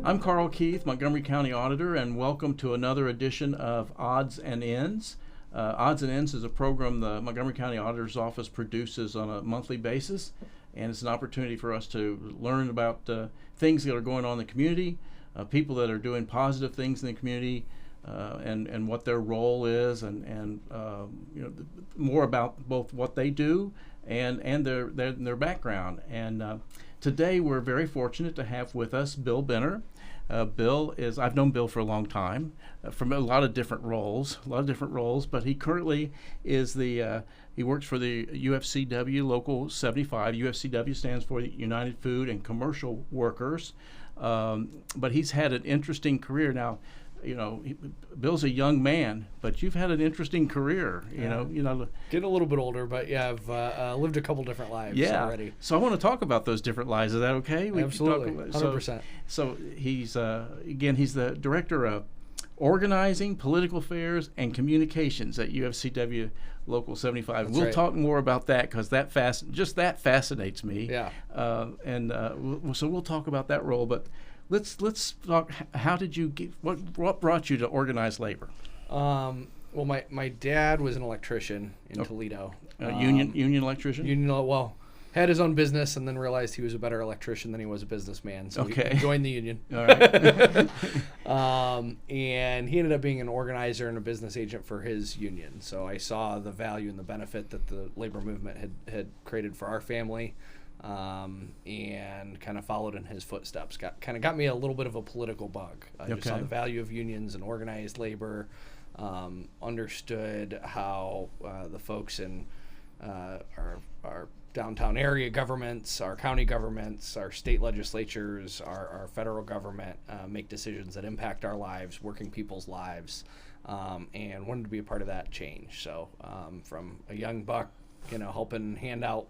I'm Carl Keith, Montgomery County Auditor, and welcome to another edition of Auds and Ends. Auds and Ends is a program the Montgomery County Auditor's Office produces on a monthly basis, and it's an opportunity for us to learn about things that are going on in the community, people that are doing positive things in the community, and what their role is, and more about both what they do and their background. And today we're very fortunate to have with us Bill Benner. I've known Bill for a long time, from a lot of different roles, but he currently is he works for the UFCW Local 75. UFCW stands for United Food and Commercial Workers, but he's had an interesting career. Now, Bill's a young man, but you've had an interesting career. Getting a little bit older, but yeah, I've lived a couple different lives already. So I want to talk about those different lives. Is that okay? Absolutely, 100%. So he's he's the director of organizing, political affairs, and communications at UFCW Local 75. That's we'll right. talk more about that because that fascinates me. Yeah. So we'll talk about that role, but. Let's talk. How did you get? What brought you to organized labor? Well, my dad was an electrician in Toledo. Union electrician. Had his own business and then realized he was a better electrician than he was a businessman. So he joined the union. All right. And he ended up being an organizer and a business agent for his union. So I saw the value and the benefit that the labor movement had created for our family. And kind of followed in his footsteps. Got me a little bit of a political bug. I just saw the value of unions and organized labor. Understood how the folks in our downtown area governments, our county governments, our state legislatures, our federal government make decisions that impact our lives, working people's lives, and wanted to be a part of that change. So from a young buck, helping hand out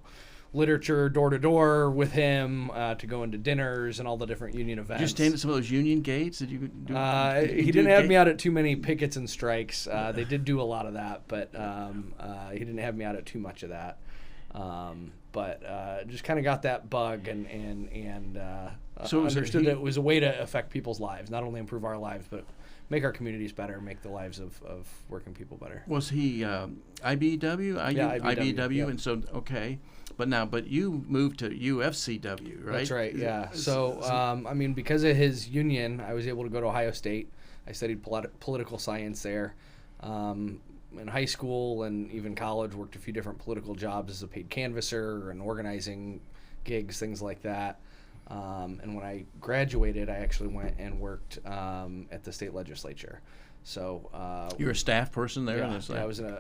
literature door to door with him to go into dinners and all the different union events. Did you stand at some of those union gates? Did you do? He didn't have me out at too many pickets and strikes. They did do a lot of that, but he didn't have me out at too much of that. But just kind of got that bug and understood that it was a way to affect people's lives, not only improve our lives, but make our communities better, make the lives of working people better. Was he IBEW? IBEW, yeah. And so But you moved to UFCW, right? That's right, yeah. So, because of his union, I was able to go to Ohio State. I studied political science there. In high school and even college, worked a few different political jobs as a paid canvasser and organizing gigs, things like that. And when I graduated, I actually went and worked at the state legislature. So you were a staff person there? Yeah, I was an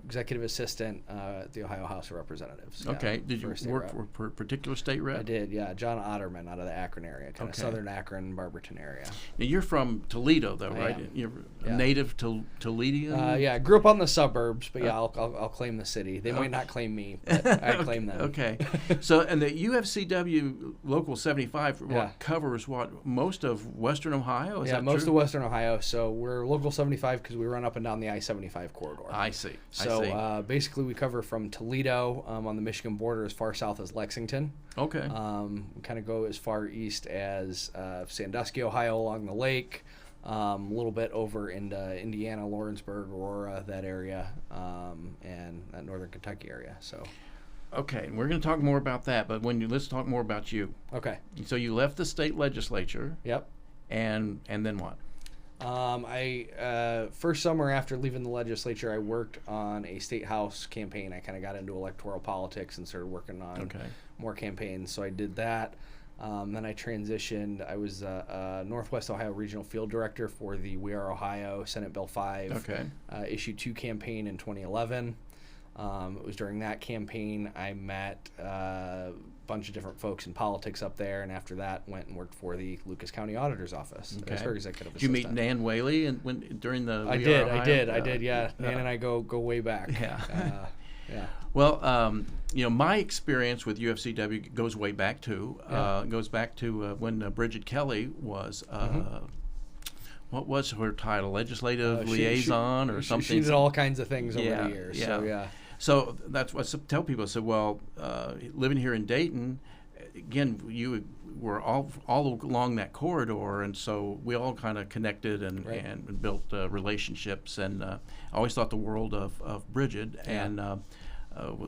executive assistant at the Ohio House of Representatives. Okay. Did you work for a particular state rep? I did, yeah. John Otterman out of the Akron area, kind of southern Akron, Barberton area. Now, you're from Toledo, though, right? am. You're a native Toledian? Yeah, I grew up on the suburbs, but I'll claim the city. They might not claim me, but I claim them. Okay. So, and the UFCW Local 75 covers most of Western Ohio? Is that most true? of Western Ohio. So we're Local 75 because we run up and down the I-75 corridor. I see. So basically we cover from Toledo on the Michigan border as far south as Lexington. Okay. We kind of go as far east as Sandusky, Ohio along the lake, a little bit over into Indiana, Lawrenceburg, Aurora, that area, and that northern Kentucky area. So. Okay, we're going to talk more about that, but let's talk more about you. Okay. So you left the state legislature. Yep. And then what? First summer after leaving the legislature, I worked on a state house campaign. I kind of got into electoral politics and started working on more campaigns. So I did that. Then I transitioned. I was Northwest Ohio Regional Field Director for the We Are Ohio Senate Bill 5 Issue 2 campaign in 2011. It was during that campaign I met a bunch of different folks in politics up there, and after that went and worked for the Lucas County Auditor's Office as her executive assistant. Did you meet Nan Whaley during the I did, yeah. Nan and I go way back. Yeah. Yeah. Well, my experience with UFCW goes way back too. It goes back to when Bridget Kelly was what was her title? Legislative liaison or something? She did all kinds of things over the years. Yeah. So that's what I tell people. I said, well, living here in Dayton, again, you were all along that corridor, and so we all kind of connected and built relationships. And I always thought the world of Bridget, and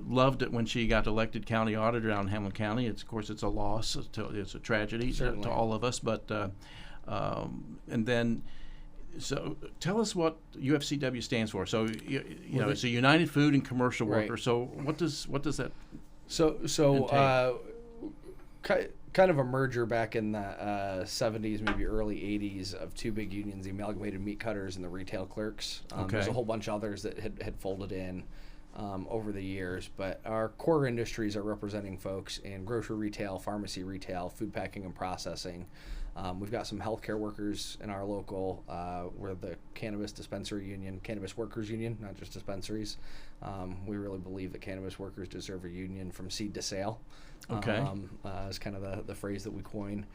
loved it when she got elected county auditor down in Hamilton County. Of course, it's a loss. It's a tragedy to all of us. But and then. So tell us what UFCW stands for. So you know, it's a United Food and Commercial Worker. So what does that? Kind of a merger back in the 70s, maybe early 80s, of two big unions, the Amalgamated Meat Cutters and the Retail Clerks. There's a whole bunch of others that had folded in over the years, but our core industries are representing folks in grocery retail, pharmacy retail, food packing and processing. We've got some healthcare workers in our local. We're the Cannabis Dispensary Union, Cannabis Workers Union, not just dispensaries. We really believe that cannabis workers deserve a union from seed to sale. Okay. Is kind of the phrase that we coin.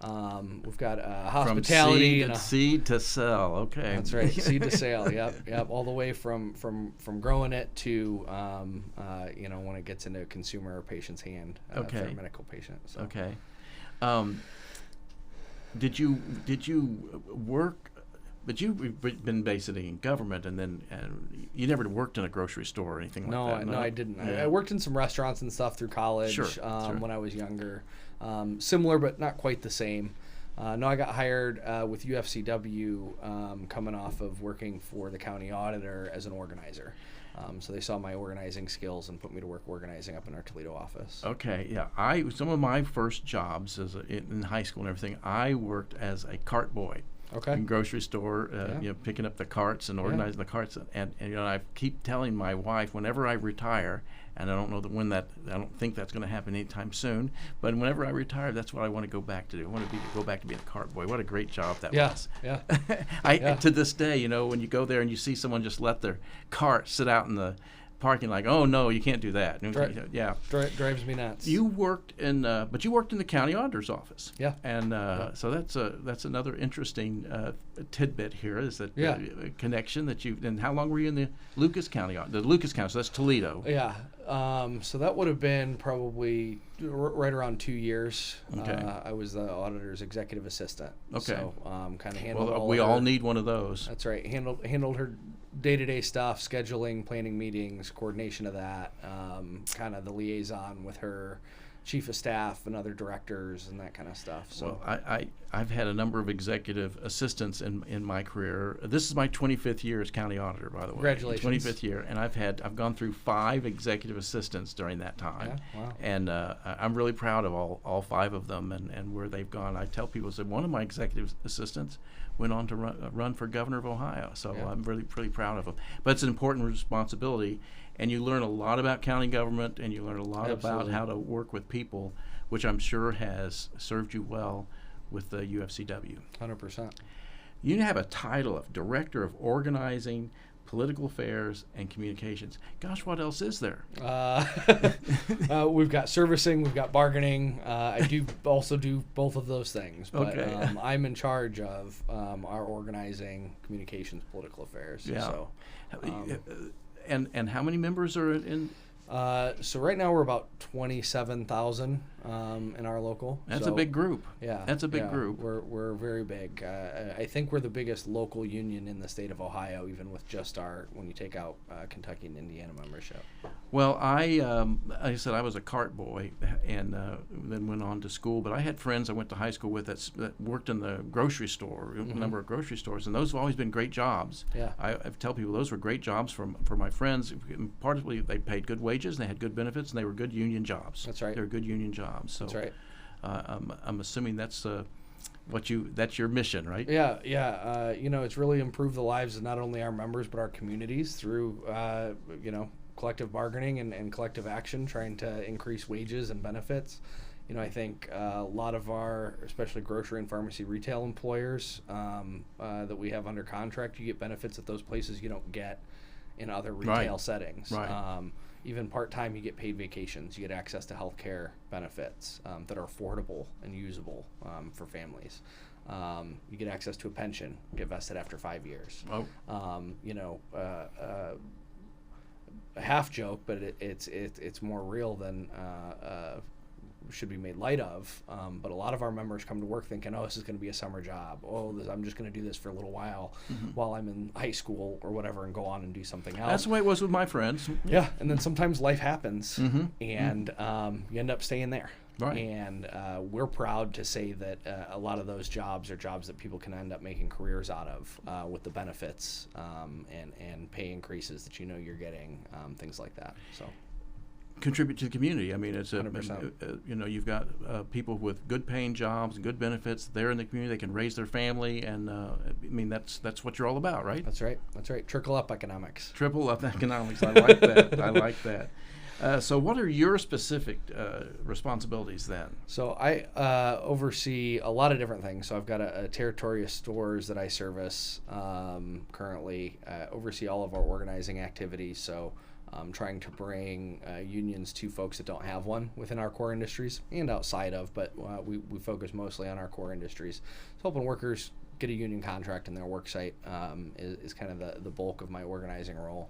We've got hospitality. From seed to sell. Okay. That's right. Seed to sale. Yep. All the way from growing it to when it gets into a consumer or patient's hand. For a medical patient. So. Okay. Did you work? But you've been basically in government, and then you never worked in a grocery store or anything like that. No, I didn't. I worked in some restaurants and stuff through college when I was younger. Similar, but not quite the same. No, I got hired with UFCW coming off of working for the county auditor as an organizer. So they saw my organizing skills and put me to work organizing up in our Toledo office. Okay, yeah. Some of my first jobs in high school and everything, I worked as a cart boy. Okay. In grocery store, picking up the carts and organizing the carts, and I keep telling my wife whenever I retire, and I don't know I don't think that's going to happen anytime soon, but whenever I retire, that's what I want to go back to do. I want to go back to being a cart boy. What a great job that was. Yeah. To this day, when you go there and you see someone just let their cart sit out in the parking, like, oh no, you can't do that. Drives me nuts. You worked in the county auditor's office. Yeah. And so that's another interesting tidbit here, is that connection that you. And how long were you in the Lucas County? So that's Toledo. Yeah. So that would have been probably right around 2 years. Okay. I was the auditor's executive assistant. Okay. So kind of handled. Well, we all need one of those. That's right. Handled her day-to-day stuff, scheduling, planning meetings, coordination of that, kind of the liaison with her chief of staff and other directors and that kind of stuff. So I've had a number of executive assistants in my career. This is my 25th year as county auditor, by the way. Congratulations. 25th year, and I've gone through 5 executive assistants during that time. Yeah, wow. And I'm really proud of all 5 of them and where they've gone. I tell people that one of my executive assistants went on to run for governor of Ohio. So I'm really proud of him. But it's an important responsibility, and you learn a lot about county government, and you learn a lot about how to work with people, which I'm sure has served you well with the UFCW. 100%. You have a title of Director of Organizing, Political Affairs, and Communications. Gosh, what else is there? We've got servicing, we've got bargaining. I do also do both of those things, but I'm in charge of our organizing, communications, political affairs. Yeah. So, and how many members are in? So right now we're about 27,000 in our local. That's a big group. Yeah, that's a big group. We're very big. I think we're the biggest local union in the state of Ohio, even with just when you take out Kentucky and Indiana membership. Well, like I said, I was a cart boy, and then went on to school. But I had friends I went to high school with that worked in the grocery store, a number of grocery stores, and those have always been great jobs. Yeah, I tell people those were great jobs for my friends. Partly they paid good wages, and they had good benefits, and they were good union jobs. That's right. They were good union jobs. So that's right. I'm assuming that's that's your mission, right? Yeah. It's really improved the lives of not only our members but our communities through collective bargaining and collective action, trying to increase wages and benefits. I think a lot of our, especially grocery and pharmacy retail employers that we have under contract, you get benefits at those places you don't get in other retail settings. Right. Even part-time, you get paid vacations. You get access to health care benefits that are affordable and usable for families. You get access to a pension, get vested after 5 years. Oh. A half joke, but it's more real than should be made light of. But a lot of our members come to work thinking, oh, this is going to be a summer job. Oh, I'm just going to do this for a little while while I'm in high school or whatever, and go on and do something else. That's the way it was with my friends. Yeah, and then sometimes life happens, and you end up staying there. Right. And we're proud to say that a lot of those jobs are jobs that people can end up making careers out of with the benefits and pay increases that you're getting, things like that. So contribute to the community. I mean, it's 100%. You've got people with good paying jobs and good benefits. They're in the community. They can raise their family, and I mean that's what you're all about, right? That's right. Trickle up economics. Triple up economics. I like that. I like that. So what are your specific responsibilities then? So I oversee a lot of different things. So I've got a territory of stores that I service currently. Oversee all of our organizing activities. So I'm trying to bring unions to folks that don't have one within our core industries and outside of, but we focus mostly on our core industries. So helping workers get a union contract in their work site is kind of the bulk of my organizing role.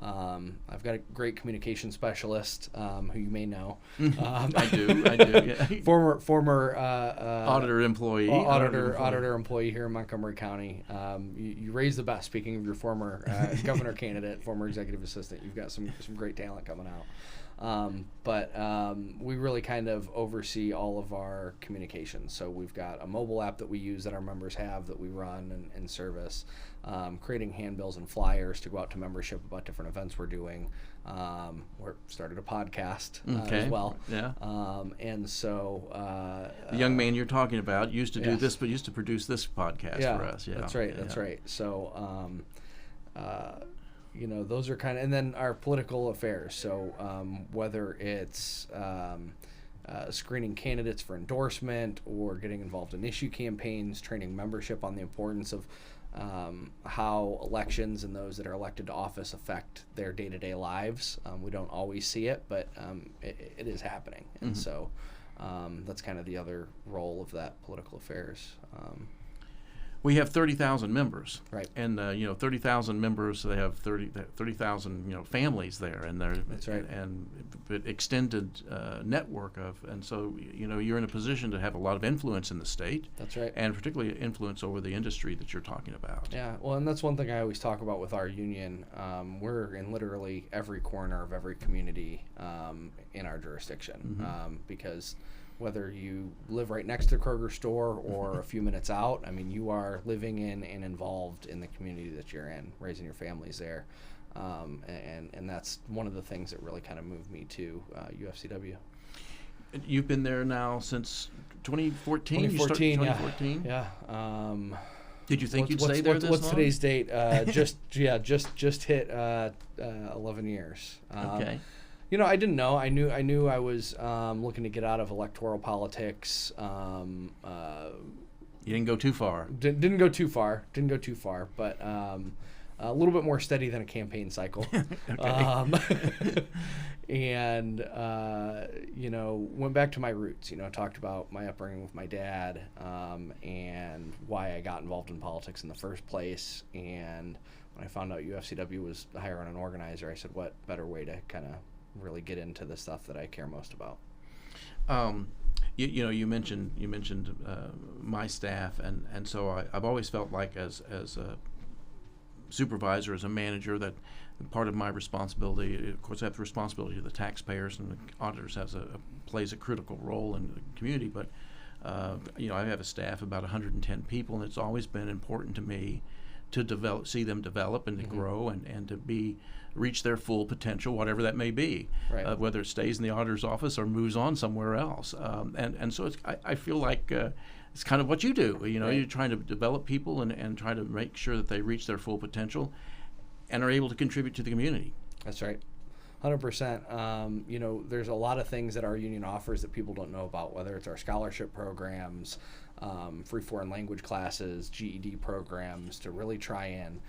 I've got a great communication specialist who you may know. I do. Yeah. Former auditor employee. Auditor employee here in Montgomery County. You raised the best. Speaking of your former governor candidate, former executive assistant, you've got some great talent coming out. But we really kind of oversee all of our communications. So we've got a mobile app that we use that our members have that we run and service, creating handbills and flyers to go out to membership about different events we're doing. We're started a podcast as well. Yeah. And so the young man you're talking about used to do this, but used to produce this podcast for us. Yeah, that's right. That's right. So. Those are kind of, and then our political affairs. So whether it's screening candidates for endorsement or getting involved in issue campaigns, training membership on the importance of how elections and those that are elected to office affect their day-to-day lives. We don't always see it, but it is happening. And so that's kind of the other role of that political affairs. We have 30,000 members, right? And 30,000 members. They have 30,000 families there, and that's right. And extended network of, and so you're in a position to have a lot of influence in the state. That's right. And particularly influence over the industry that you're talking about. Yeah, well, and that's one thing I always talk about with our union. We're in literally every corner of every community in our jurisdiction, because whether you live right next to the Kroger store or a few minutes out, I mean, you are living in and involved in the community that you're in, raising your families there. And that's one of the things that really kind of moved me to UFCW. You've been there now since 2014? 2014, yeah. Did you think you'd stay there this long? What's today's date? Just hit 11 years. Okay. I didn't know. I knew I was looking to get out of electoral politics. You didn't go too far. Didn't go too far, but a little bit more steady than a campaign cycle. And went back to my roots. Talked about my upbringing with my dad and why I got involved in politics in the first place. And when I found out UFCW was hiring an organizer, I said, what better way to kind of really get into the stuff that I care most about. You mentioned my staff, and so I've always felt like as a supervisor, as a manager, that part of my responsibility, of course, I have the responsibility to the taxpayers, and the auditors plays a critical role in the community. But I have a staff of about 110 people, and it's always been important to me to see them develop and to grow and to reach their full potential, whatever that may be, right. Whether it stays in the auditor's office or moves on somewhere else. And so I feel like it's kind of what you do. Right. You're trying to develop people and try to make sure that they reach their full potential and are able to contribute to the community. That's right. 100%. There's a lot of things that our union offers that people don't know about, whether it's our scholarship programs, free foreign language classes, GED programs, to really try and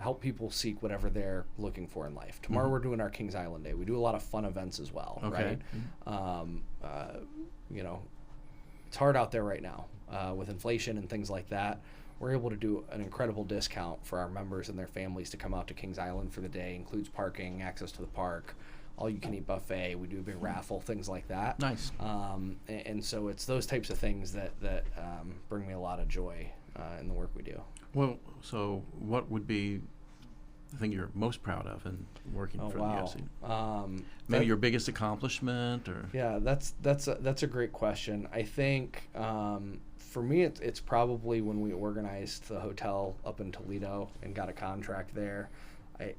help people seek whatever they're looking for in life. Tomorrow we're doing our Kings Island Day. We do a lot of fun events as well, okay. Right? It's hard out there right now with inflation and things like that. We're able to do an incredible discount for our members and their families to come out to Kings Island for the day. Includes parking, access to the park, all-you-can-eat buffet. We do a big raffle, things like that. Nice. And so it's those types of things that bring me a lot of joy in the work we do. Well, so what would be the thing you're most proud of in working for the UFC? Maybe your biggest accomplishment, or yeah, that's a great question. I think for me, it's probably when we organized the hotel up in Toledo and got a contract there.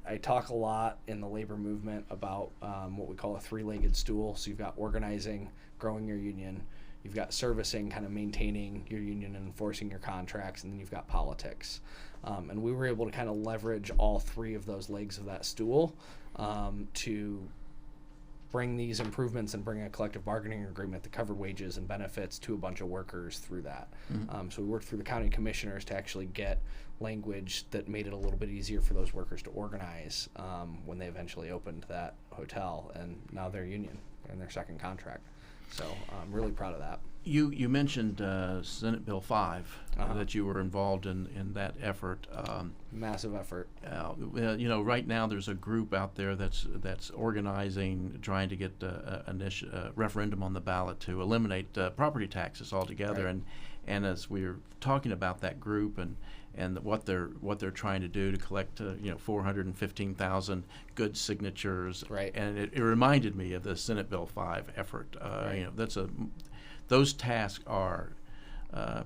I talk a lot in the labor movement about what we call a three-legged stool. So you've got organizing, growing your union, you've got servicing, kind of maintaining your union and enforcing your contracts, and then you've got politics. And we were able to kind of leverage all three of those legs of that stool to bring these improvements and bring a collective bargaining agreement that covered wages and benefits to a bunch of workers through that. So we worked through the county commissioners to actually get language that made it a little bit easier for those workers to organize when they eventually opened that hotel, and now they're union in their second contract. So I'm really proud of that. You mentioned Senate Bill 5 that you were involved in that effort. Massive effort. Right now there's a group out there that's organizing, trying to get a referendum on the ballot to eliminate property taxes altogether. Right. And as we were talking about that group and what they're trying to do to collect 415,000 good signatures, right? And it reminded me of the Senate Bill 5 effort. Right. Those tasks are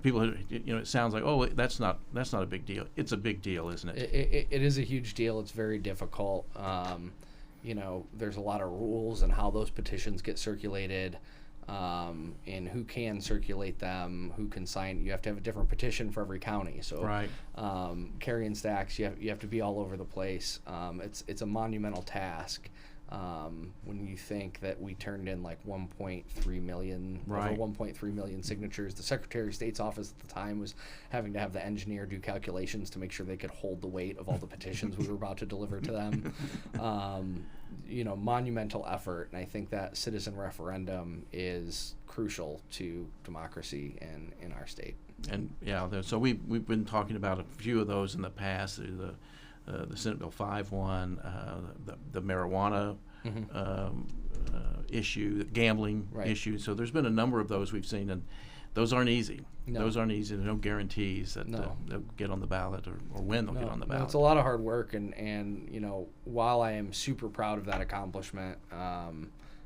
people. It sounds like, oh, that's not a big deal. It's a big deal, isn't it? It is a huge deal. It's very difficult. There's a lot of rules and how those petitions get circulated. And who can circulate them, who can sign. You have to have a different petition for every county. So right. Carrying stacks, you have to be all over the place. It's a monumental task. When you think that we turned in like 1.3 million, right. over 1.3 million signatures, the Secretary of State's office at the time was having to have the engineer do calculations to make sure they could hold the weight of all the petitions we were about to deliver to them. Monumental effort, and I think that citizen referendum is crucial to democracy in our state. And so we've been talking about a few of those in the past. The Senate Bill 5 one, the marijuana issue, the gambling right. issue. So there's been a number of those we've seen, and those aren't easy. No. Those aren't easy. There's no guarantees that they'll get on the ballot or when they'll get on the ballot. No, it's a lot of hard work, and while I am super proud of that accomplishment,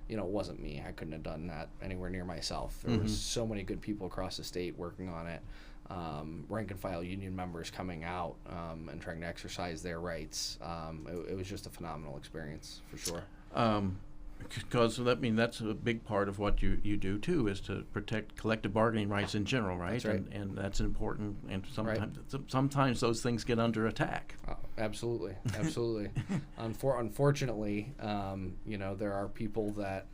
it wasn't me. I couldn't have done that anywhere near myself. There was so many good people across the state working on it. Rank and file union members coming out and trying to exercise their rights. It was just a phenomenal experience, for sure. Because that's a big part of what you do too, is to protect collective bargaining rights in general, right? That's right. And that's important. And sometimes those things get under attack. Absolutely. Unfortunately, there are people that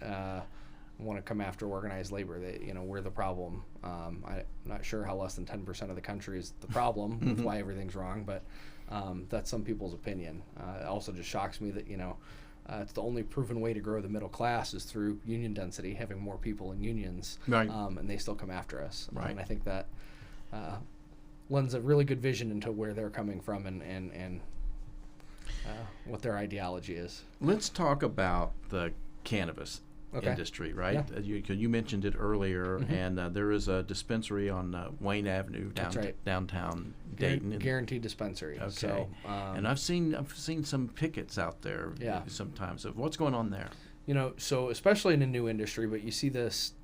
want to come after organized labor. We're the problem. I'm not sure how less than 10% of the country is the problem with why everything's wrong, but that's some people's opinion. It also just shocks me that it's the only proven way to grow the middle class is through union density, having more people in unions, right. And they still come after us. Right. And I think that lends a really good vision into where they're coming from and what their ideology is. Let's talk about the cannabis industry, right? Yeah. You mentioned it earlier, and there is a dispensary on Wayne Avenue downtown Dayton. Guaranteed dispensary. Okay. So, and I've seen some pickets out there sometimes of what's going on there. So especially in a new industry, but you see this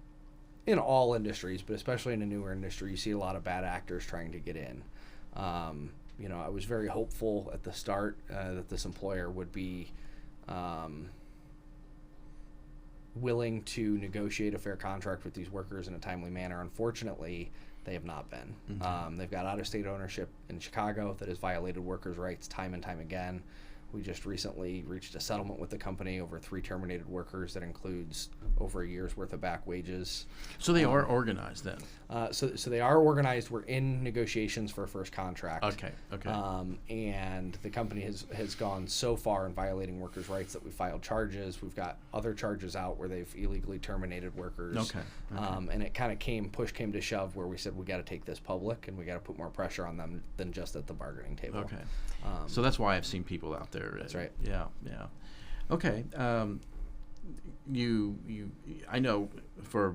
in all industries, but especially in a newer industry, you see a lot of bad actors trying to get in. I was very hopeful at the start that this employer would be willing to negotiate a fair contract with these workers in a timely manner. Unfortunately, they have not been. They've got out-of-state ownership in Chicago that has violated workers' rights time and time again. We just recently reached a settlement with the company over 3 terminated workers that includes over a year's worth of back wages. So they are organized then? So they are organized. We're in negotiations for a first contract. Okay. And the company has gone so far in violating workers' rights that we filed charges. We've got other charges out where they've illegally terminated workers. Okay. And it kind of push came to shove where we said we got to take this public and we got to put more pressure on them than just at the bargaining table. Okay. So that's why I've seen people out there. That's right. Yeah. Okay. I know for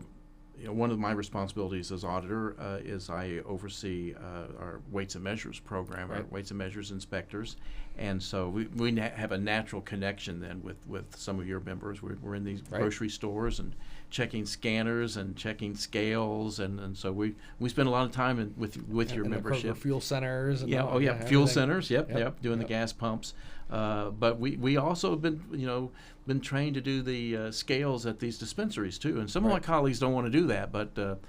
one of my responsibilities as auditor is I oversee our weights and measures program, our weights and measures inspectors, and so we have a natural connection then with some of your members. We're in these grocery stores and checking scanners and checking scales, and so we spend a lot of time with your membership. Fuel centers. And fuel centers. Yep. Doing the gas pumps. But we also have been trained to do the scales at these dispensaries too, and some of my colleagues don't want to do that, but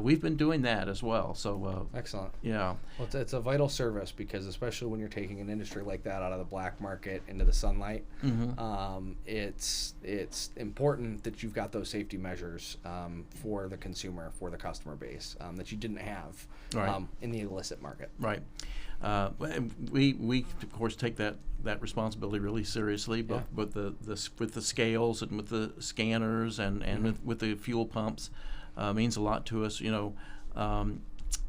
we've been doing that as well. So excellent. Yeah. Well, it's a vital service because especially when you're taking an industry like that out of the black market into the sunlight, it's important that you've got those safety measures for the consumer, for the customer base that you didn't have in the illicit market. Right. We of course take that responsibility really seriously, but with the scales and with the scanners and with the fuel pumps means a lot to us.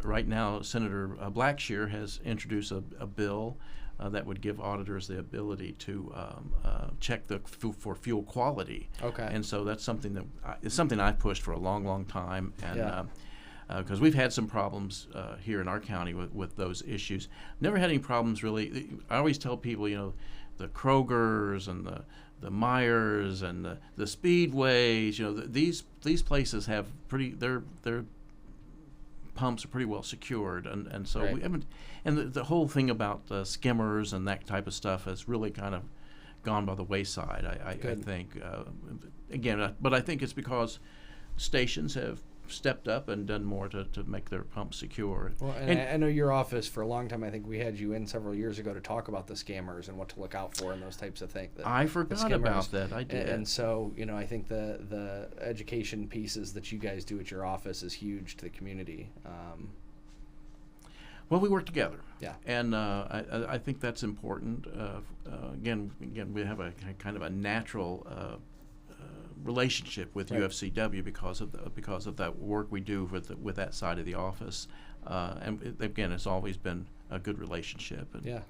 Right now Senator Blackshear has introduced a bill that would give auditors the ability to check for fuel quality. Okay. And so that's something I've pushed for a long time, and because we've had some problems here in our county with those issues. Never had any problems really. I always tell people, the Krogers and the Myers and the Speedways, these places have their pumps are pretty well secured, and so we haven't. And the whole thing about skimmers and that type of stuff has really kind of gone by the wayside. I think but I think it's because stations have stepped up and done more to make their pumps secure. Well, and I know your office for a long time. I think we had you in several years ago to talk about the scammers and what to look out for and those types of things. I forgot about that. I did. And so, I think the education pieces that you guys do at your office is huge to the community. Well, we work together. Yeah. And I think that's important. Again, we have a kind of a natural relationship with UFCW because of that work we do with that side of the office, and again, it's always been a good relationship. And,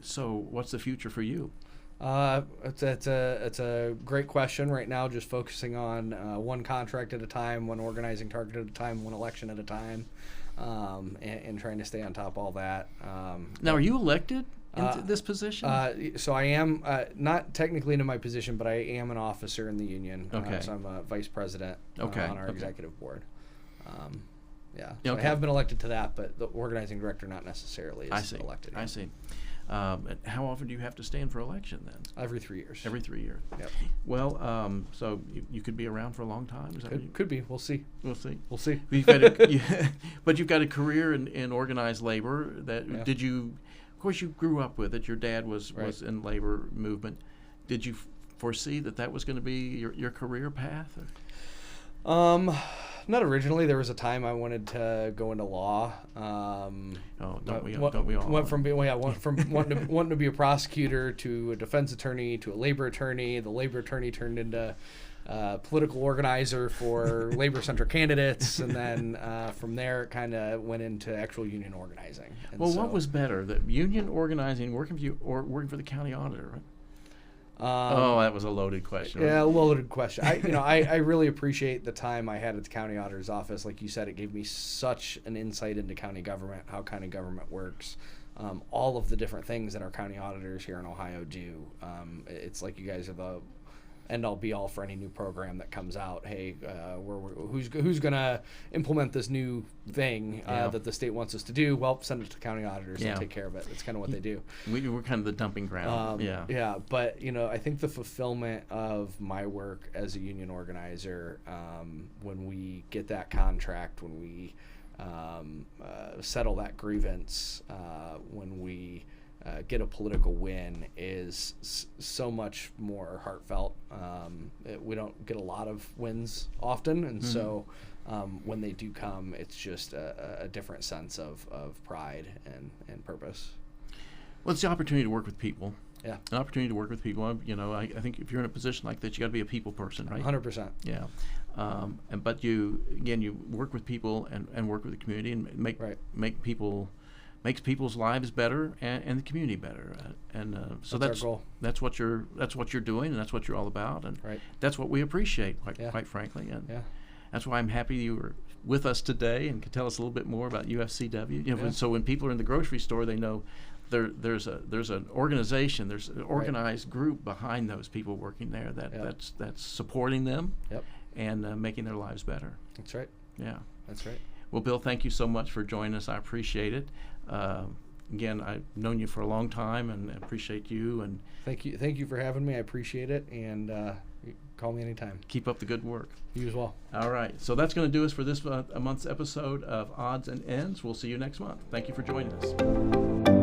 so, what's the future for you? It's a great question. Right now, just focusing on one contract at a time, one organizing target at a time, one election at a time, and trying to stay on top of all that. Now, are you elected into this position? So I am not technically into my position, but I am an officer in the union. Okay. So I'm a vice president on our executive board. So I have been elected to that, but the organizing director not necessarily is elected. I see. How often do you have to stand for election then? Every 3 years. Every 3 years. Yep. Well, so you could be around for a long time. Is that could be. We'll see. We'll see. We'll see. But you've got a career in organized labor. Did you? Of course, you grew up with it. Your dad was in labor movement. Did you foresee that was going to be your career path? Not originally. There was a time I wanted to go into law. Don't we all? Went from wanting to be a prosecutor to a defense attorney to a labor attorney. The labor attorney turned into political organizer for labor center candidates, and then from there it kind of went into actual union organizing. And what was better, the union organizing, working for you, or working for the county auditor? Right? That was a loaded question. Yeah, a loaded question. I really appreciate the time I had at the county auditor's office. Like you said, it gave me such an insight into county government, how county government works, all of the different things that our county auditors here in Ohio do. It's like you guys are the end-all be-all for any new program that comes out. Hey, who's going to implement this new thing that the state wants us to do? Well, send it to the county auditors and take care of it. That's kind of what they do. We're kind of the dumping ground. Yeah, but I think the fulfillment of my work as a union organizer, when we get that contract, when we settle that grievance, when we get a political win, is so much more heartfelt. We don't get a lot of wins often, and so when they do come, it's just a different sense of pride and purpose. Well, it's the opportunity to work with people. Yeah. An opportunity to work with people. I think if you're in a position like that, you got to be a people person, right? 100%. Yeah. But you work with people and work with the community and make people makes people's lives better and the community better. So that's our goal. That's what you're doing, and that's what you're all about, and right. that's what we appreciate, quite frankly. And yeah. that's why I'm happy you were with us today and could tell us a little bit more about UFCW. You know, Yeah. so when people are in the grocery store, they know there's an organization, there's an organized group behind those people working there that's supporting them. Yep. And making their lives better. That's right. Yeah. That's right. Well, Bill, thank you so much for joining us. I appreciate it. Again, I've known you for a long time and appreciate you. And thank you for having me. I appreciate it. And you call me anytime. Keep up the good work. You as well. All right. So that's going to do us for this month's episode of Odds and Ends. We'll see you next month. Thank you for joining us.